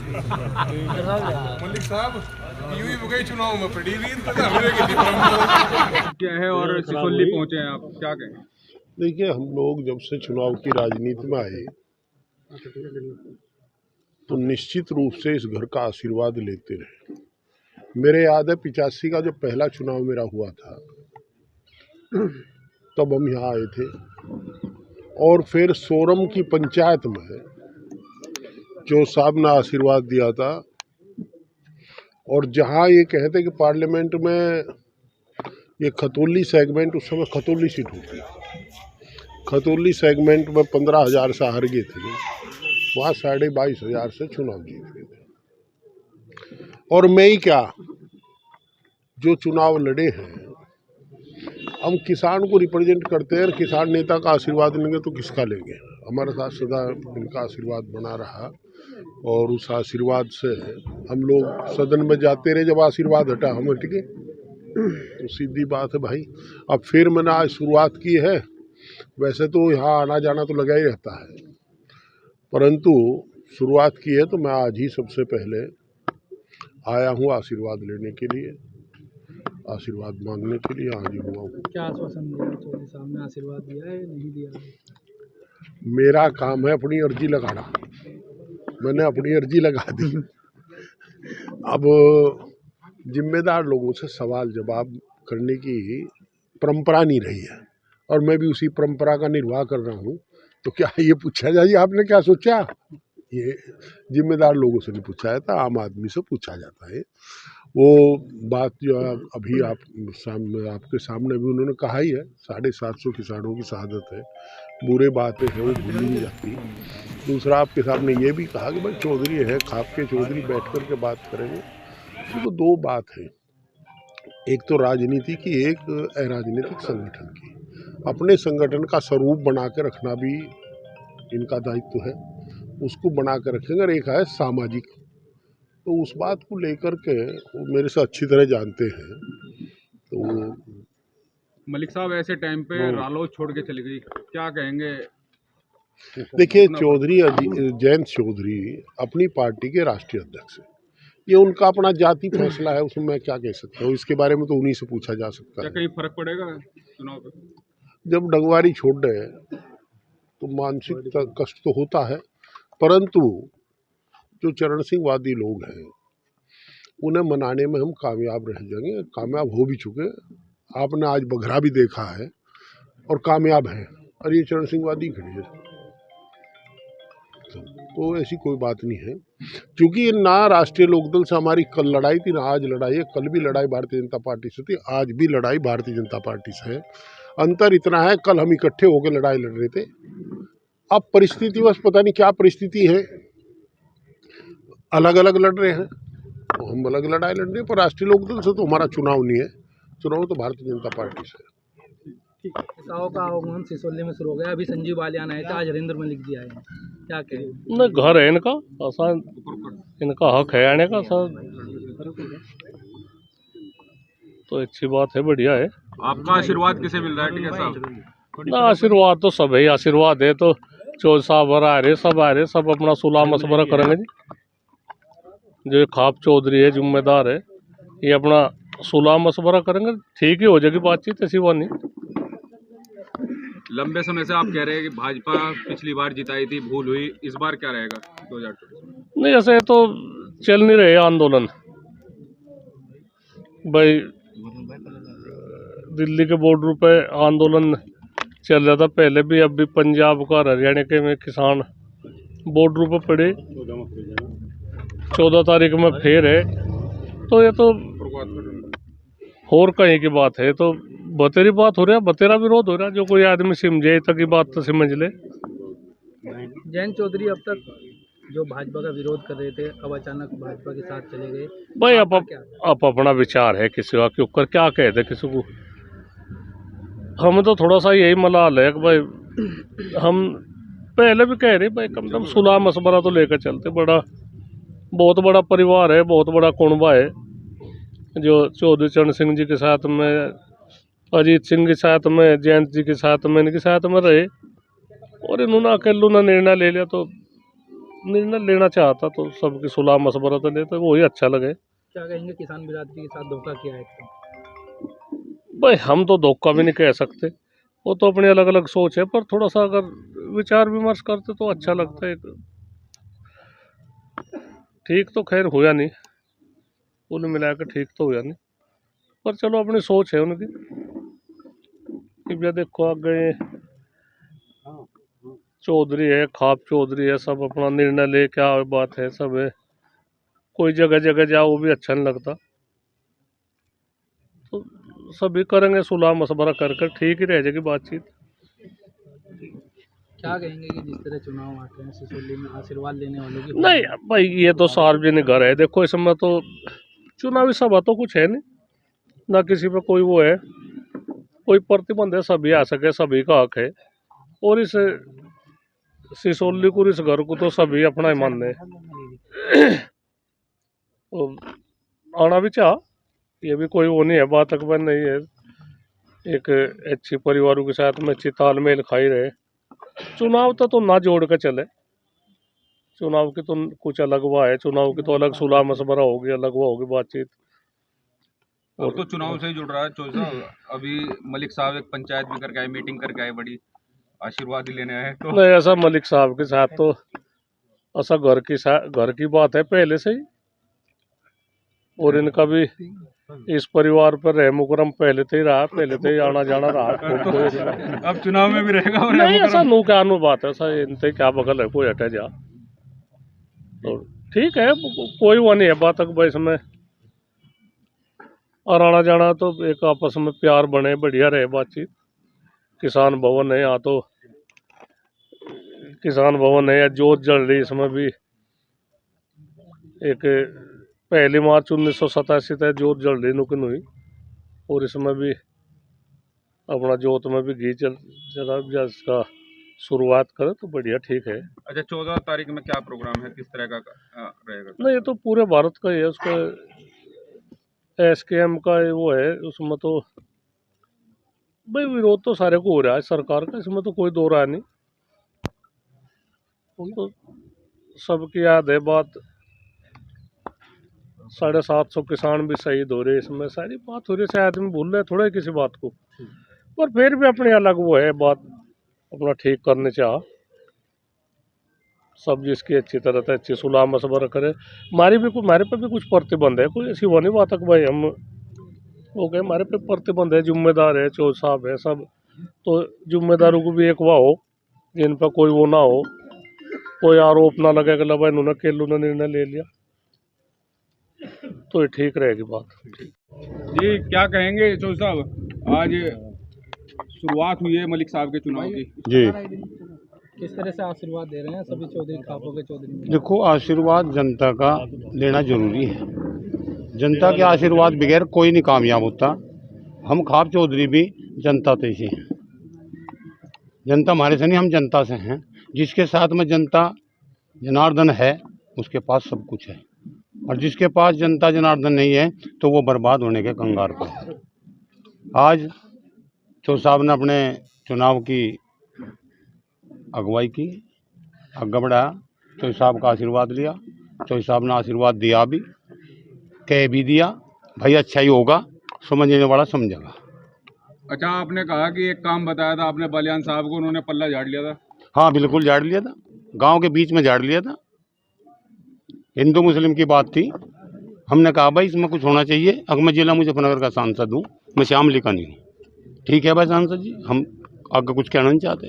मलिक साहब यूं ही हो गई चुनाव में पड़ी रीत पता क्या है और सिसोली पहुंचे हैं आप, क्या कहें? देखिए, हम लोग जब से चुनाव की राजनीति में आए तो निश्चित रूप से इस घर का आशीर्वाद लेते रहे। मेरे याद है 85 का जो पहला चुनाव मेरा हुआ था तब हम यहाँ आए थे और फिर सोरम की पंचायत में जो साहब ने आशीर्वाद दिया था और जहाँ ये कहते कि पार्लियामेंट में ये खतौली सेगमेंट, उस समय खतौली सीट होती, खतौली सेगमेंट में 15,000 से हार गए थे, वहाँ 22,500 से चुनाव जीत गए थे। और मैं ही क्या, जो चुनाव लड़े हैं हम किसान को रिप्रेजेंट करते हैं, किसान नेता का आशीर्वाद लेंगे तो किसका लेंगे। हमारे साथ सदा इनका आशीर्वाद बना रहा और उस आशीर्वाद से हम लोग सदन में जाते रहे। जब आशीर्वाद हटा हम हट गए, तो सीधी बात है भाई। अब फिर मैंने आज शुरुआत की है, वैसे तो यहाँ आना जाना तो लगा ही रहता है, परंतु शुरुआत की है तो मैं आज ही सबसे पहले आया हूँ आशीर्वाद लेने के लिए, आशीर्वाद मांगने के लिए आज ही हुआ हूँ। क्या आश्वासन दिया चौधरी साहब ने, आशीर्वाद दिया है नहीं दिया? मेरा काम है अपनी अर्जी लगाना, मैंने अपनी अर्जी लगा दी। अब जिम्मेदार लोगों से सवाल जवाब करने की परंपरा नहीं रही है और मैं भी उसी परंपरा का निर्वाह कर रहा हूँ। तो क्या ये पूछा जाए आपने क्या सोचा, ये जिम्मेदार लोगों से नहीं पूछा जाता, आम आदमी से पूछा जाता है। वो बात जो अभी आपके सामने भी उन्होंने कहा ही है, 750 किसानों की शहादत है, बुरे बातें हैं वो भूल नहीं जाती। दूसरा आपके सामने ये भी कहा कि भाई चौधरी है, खाप के चौधरी बैठ कर के बात करेंगे। तो दो बात है, एक तो राजनीति की, एक अराजनीतिक संगठन की। अपने संगठन का स्वरूप बना के रखना भी इनका दायित्व है, उसको बना कर रखेंगे। और एक है सामाजिक, तो उस बात को लेकर के वो मेरे से अच्छी तरह जानते हैं। तो मलिक साहब ऐसे टाइम पे रालोद छोड़ के चली गई, क्या कहेंगे? देखिए, चौधरी जयंत चौधरी अपनी पार्टी के राष्ट्रीय अध्यक्ष है, ये उनका अपना जाति फैसला है, उसमें मैं क्या कह सकता हूँ। इसके बारे में तो उन्हीं से पूछा जा सकता है। क्या कहीं फर्क पड़ेगा चुनाव पे? जब डंगवारी छोड़ रहे तो मानसिक कष्ट तो होता है, परंतु जो चरण सिंह वादी लोग हैं उन्हें मनाने में हम कामयाब रह जाएंगे, कामयाब हो भी चुके। आपने आज बघरा भी देखा है और कामयाब है, और ये चरण सिंह वादी खड़ी है, तो ऐसी कोई बात नहीं है। क्योंकि ना राष्ट्रीय लोकदल से हमारी कल लड़ाई थी, ना आज लड़ाई है। कल भी लड़ाई भारतीय जनता पार्टी से थी, आज भी लड़ाई भारतीय जनता पार्टी से है। अंतर इतना है, कल हम इकट्ठे होकर लड़ाई लड़ रहे थे, अब परिस्थिति बस पता नहीं क्या परिस्थिति है, अलग अलग लड़ रहे हैं, तो हम अलग लड़ाई लड़ रहे हैं। पर राष्ट्रीय लोकदल से तो हमारा चुनाव नहीं है, चुनाव तो भारतीय जनता पार्टी से है। नेताओं का आगमन सिसोली में शुरू हो गया, अभी संजीव बालियान आए थे, आज हरेंद्र मलिक जी आए हैं, क्या कहें? न घर है इनका, आसान इनका हक है आने का सर, तो अच्छी बात है, बढ़िया है। आपका आशीर्वाद किसे मिल रहा है टिकैत साहब? ना आशीर्वाद तो सब ही आशीर्वाद है, तो चौधरी साहब आ रहे, सब अपना सुलह मशवरा करेंगे जी। जो खाप चौधरी है, जिम्मेदार है, ये अपना सुलह मशवरा करेंगे, ठीक ही हो जाएगी बातचीत, ऐसी बात नहीं। लंबे समय से आप कह रहे हैं कि भाजपा पिछली बार जिताई थी, भूल हुई, इस बार क्या रहेगा 2024? नहीं, ऐसे तो चल नहीं रहे आंदोलन भाई, दिल्ली के बॉर्डर पे आंदोलन चल रहा था पहले भी, अब भी पंजाब का, हरियाणा के में किसान बॉर्डर पे पड़े, 14 तारीख में फिर है, तो ये तो और कहीं की बात है, तो बतेरी बात हो रहा है, बतेरा विरोध हो रहा है। जो कोई आदमी समझे तक की बात तो समझ ले। जयंत चौधरी अब तक जो भाजपा का विरोध कर रहे थे, अब अचानक भाजपा के साथ चले गए भाई, क्या? अपना विचार है, किसी का क्यों कर क्या कहते किसी को। हमें तो थोड़ा सा यही मलाल है कि भाई, हम पहले भी कह रहे भाई कम से कम सुलह मशवरा तो लेकर चलते। बहुत बड़ा परिवार है, बहुत बड़ा कुनबा है, जो चौधरी चरण सिंह जी के साथ में, अजीत सिंह के साथ में, जयंत जी के साथ में, इनके साथ में रहे, और इन्होंने अकेले निर्णय ले लिया, तो निर्णय लेना चाहता तो सबकी सुलह मशवरा तो लेते, वही अच्छा लगे। क्या कहेंगे किसान बिरादरी के साथ धोखा किया है तो? भाई हम तो धोखा भी नहीं कह सकते, वो तो अपनी अलग अलग सोच है, पर थोड़ा सा अगर विचार विमर्श करते तो अच्छा लगता है। ठीक तो खैर हुआ नहीं, कुल मिला के ठीक तो हुआ नहीं, पर चलो अपनी सोच है उनकी। कि भैया देखो आगे चौधरी है, खाप चौधरी है, सब अपना निर्णय ले, क्या बात है सब है। कोई जगह जगह जाओ वो भी अच्छा नहीं लगता, तो सभी करेंगे सुलह मशवरा कर ठीक ही रह जाएगी बातचीत। क्या कहेंगे कि जिस तरह चुनाव आते हैं सिसोली में आशीर्वाद लेने वालों की? नहीं भाई ये तो सार्वजनिक घर है, देखो इसमें तो चुनावी सभा तो कुछ है नहीं, ना किसी पे कोई वो है, कोई प्रतिबंध है, सभी आ सके, सभी का हक है। और इस सिसोली को, इस घर को तो सभी अपना ही मानने तो आना भी चाह, ये भी कोई वो नहीं है, बात अकबर नहीं है। एक अच्छी परिवारों के साथ में अच्छी तालमेल खाई रहे। चुनाव तो ना जोड़ कर चले, चुनाव की तो कुछ अलग हुआ है, चुनाव की तो अलग सुलह मशवरा होगी, अलग वो होगी बातचीत। और तो चुनाव से ही जुड़ रहा है चौधरी साहब। अभी मलिक साहब एक पंचायत भी करके आए, मीटिंग करके आए, बड़ी आशीर्वाद ही लेने आए। तो नहीं ऐसा मलिक साहब के साथ तो ऐसा घर की बात है पहले से ही, और इनका भी इस परिवार पर रह मुकरम पहले से ही रहा, पहले से ही आना जाना रहा। अब चुनाव में भी रहेगा। और नहीं ऐसा नु क्या नु बात है, ऐसा इनसे क्या बगल है, कोई हटे जा तो ठीक है, कोई वो नहीं है बात अकबर इसमें। और आना जाना तो एक आपस में प्यार बने, बढ़िया रहे बातचीत। किसान भवन है यहाँ तो, किसान भवन है, जोत जल रही इसमें भी। एक 1 मार्च 1987 तक जोत जल रही नुकन हुई, और इसमें भी अपना जोत में भी घी जला इसका शुरुआत करे तो बढ़िया ठीक है। अच्छा 14 तारीख में क्या प्रोग्राम है, किस तरह का रहेगा? नहीं ये तो पूरे भारत का ही है, उसका SKM का वो है, उसमें तो भाई विरोध तो सारे को हो रहा है सरकार का, इसमें तो कोई दो राय नहीं। तो सबकी याद है बात, 750 किसान भी शहीद हो रहे, इसमें सारी बात हो रही है। शायद आदमी भूल रहे थोड़ा किसी बात को, पर फिर भी अपनी अलग वो है बात, अपना ठीक करने चाह सब, जिसकी अच्छी तरह से अच्छी सुलह मशवरा करे। हमारे पे भी कुछ प्रतिबंध है, कोई ऐसी वो नहीं बात है कि भाई हम हो गए, हमारे पे प्रतिबंध है, जिम्मेदार है, चौधरी साहब है सब, तो जिम्मेदारों को भी एक वाह हो, जिन पर कोई वो ना हो, कोई आरोप ना लगे कि भाई इन्होंने केलू ने निर्णय ले लिया, तो ये ठीक रहेगी बात। जी क्या कहेंगे चौधरी साहब, आज शुरुआत हुई है मलिक साहब के चुनाव की जी। किस तरह से आशीर्वाद दे रहे हैं सभी चौधरी खापों के चौधरी? देखो आशीर्वाद जनता का लेना जरूरी है, जनता के आशीर्वाद बगैर कोई नहीं कामयाब होता। हम खाप चौधरी भी जनता से ही हैं, जनता हमारे से नहीं, हम जनता से हैं। जिसके साथ में जनता जनार्दन है उसके पास सब कुछ है, और जिसके पास जनता जनार्दन नहीं है तो वो बर्बाद होने के कंगार पर है। आज चौधरी साहब ने अपने चुनाव की अगुवाई की, आगे बढ़ाया, चौधरी साहब का आशीर्वाद लिया, चौधरी साहब ने आशीर्वाद दिया भी, कह भी दिया भाई अच्छा ही होगा, समझने वाला समझेगा। अच्छा आपने कहा कि एक काम बताया था आपने बलियान साहब को, उन्होंने पल्ला झाड़ लिया था। हाँ बिल्कुल झाड़ लिया था, गांव के बीच में झाड़ लिया था। हिंदू मुस्लिम की बात थी, हमने कहा भाई इसमें कुछ होना चाहिए। अब मैं जिला मुजफ्फरनगर का सांसद हूँ, मैं श्यामली का नहीं हूँ। ठीक है भाई सांसद जी, हम आगे कुछ कहना नहीं चाहते।